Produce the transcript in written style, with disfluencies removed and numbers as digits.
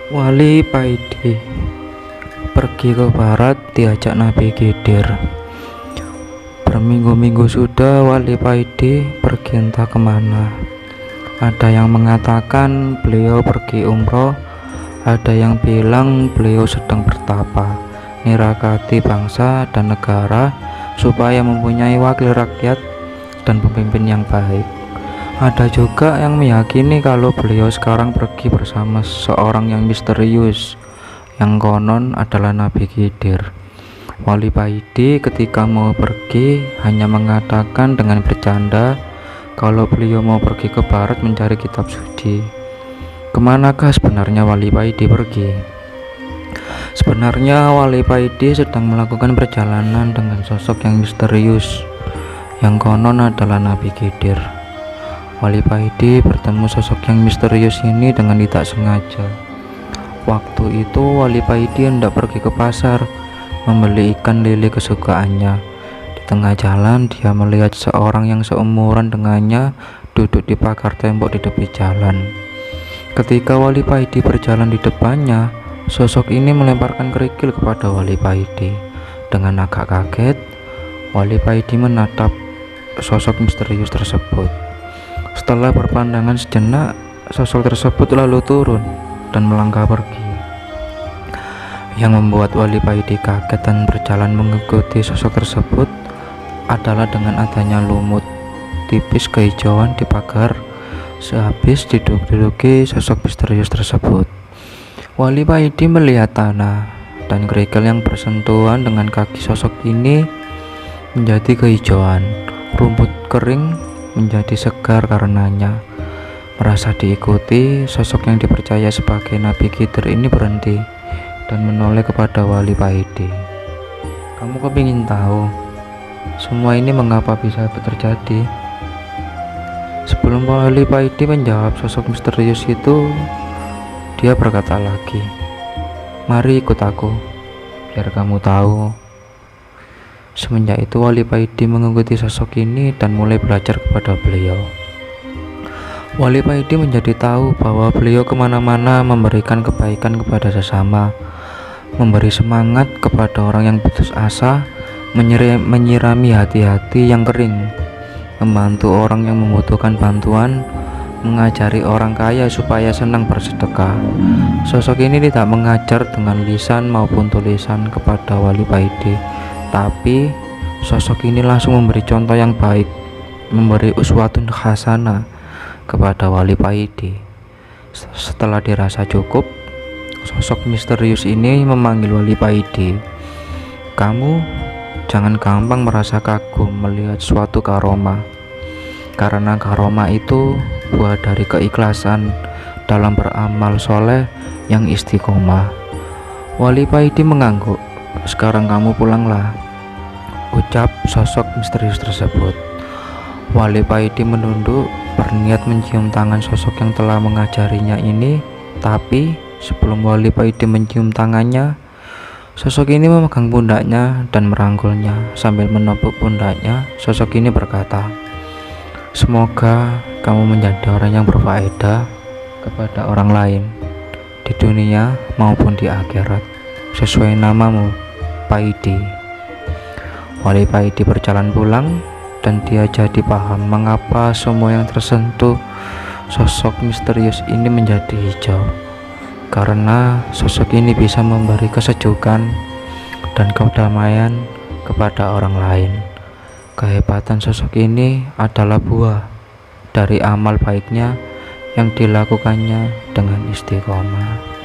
Wali Paidi pergi ke barat diajak Nabi Khidir. Berminggu-minggu sudah Wali Paidi pergi entah kemana. Ada yang mengatakan beliau pergi umroh, ada yang bilang beliau sedang bertapa, nirakati bangsa dan negara supaya mempunyai wakil rakyat dan pemimpin yang baik. Ada juga yang meyakini kalau beliau sekarang pergi bersama seorang yang misterius, yang konon adalah Nabi Khidir. Wali Paidi ketika mau pergi hanya mengatakan dengan bercanda kalau beliau mau pergi ke barat mencari kitab suci. Kemanakah sebenarnya Wali Paidi pergi? Sebenarnya Wali Paidi sedang melakukan perjalanan dengan sosok yang misterius, yang konon adalah Nabi Khidir. Wali Paidi bertemu sosok yang misterius ini dengan tidak sengaja. Waktu itu Wali Paidi hendak pergi ke pasar membeli ikan lele kesukaannya. Di tengah jalan dia melihat seorang yang seumuran dengannya duduk di pagar tembok di tepi jalan. Ketika Wali Paidi berjalan di depannya, sosok ini melemparkan kerikil kepada Wali Paidi. Dengan agak kaget, Wali Paidi menatap sosok misterius tersebut. Setelah berpandangan sejenak, sosok tersebut lalu turun dan melangkah pergi. Yang membuat Wali Paidi kaget dan berjalan mengikuti sosok tersebut adalah dengan adanya lumut tipis kehijauan di pagar sehabis diduduk-duduki sosok misterius tersebut. Wali Paidi melihat tanah dan kerikil yang bersentuhan dengan kaki sosok ini menjadi kehijauan. Rumput kering menjadi segar karenanya. Merasa diikuti, sosok yang dipercaya sebagai Nabi Khidir ini berhenti dan menoleh kepada Wali Paidi. Kamu kepingin tahu semua ini mengapa bisa terjadi? Sebelum Wali Paidi menjawab sosok misterius itu, dia berkata lagi, "Mari ikut aku, biar kamu tahu." Semenjak itu Wali Paidi mengikuti sosok ini dan mulai belajar kepada beliau. Wali Paidi menjadi tahu bahwa beliau kemana-mana memberikan kebaikan kepada sesama, memberi semangat kepada orang yang putus asa, menyirami hati-hati yang kering, membantu orang yang membutuhkan bantuan, mengajari orang kaya supaya senang bersedekah. Sosok ini tidak mengajar dengan lisan maupun tulisan kepada Wali Paidi, tapi sosok ini langsung memberi contoh yang baik, memberi uswatun hasanah kepada Wali Paidi. Setelah dirasa cukup, sosok misterius ini memanggil Wali Paidi. "Kamu jangan gampang merasa kagum melihat suatu karomah, karena karomah itu buah dari keikhlasan dalam beramal soleh yang istiqomah." Wali Paidi mengangguk. "Sekarang kamu pulanglah," ucap sosok misterius tersebut. Wali Paidi menunduk, berniat mencium tangan sosok yang telah mengajarinya ini. Tapi sebelum Wali Paidi mencium tangannya, sosok ini memegang pundaknya dan merangkulnya. Sambil menepuk pundaknya, sosok ini berkata, "Semoga kamu menjadi orang yang berfaedah kepada orang lain di dunia maupun di akhirat, sesuai namamu, Paidi." Wali Paidi berjalan pulang dan dia jadi paham mengapa semua yang tersentuh sosok misterius ini menjadi hijau, karena sosok ini bisa memberi kesejukan dan kedamaian kepada orang lain. Kehebatan sosok ini adalah buah dari amal baiknya yang dilakukannya dengan istiqomah.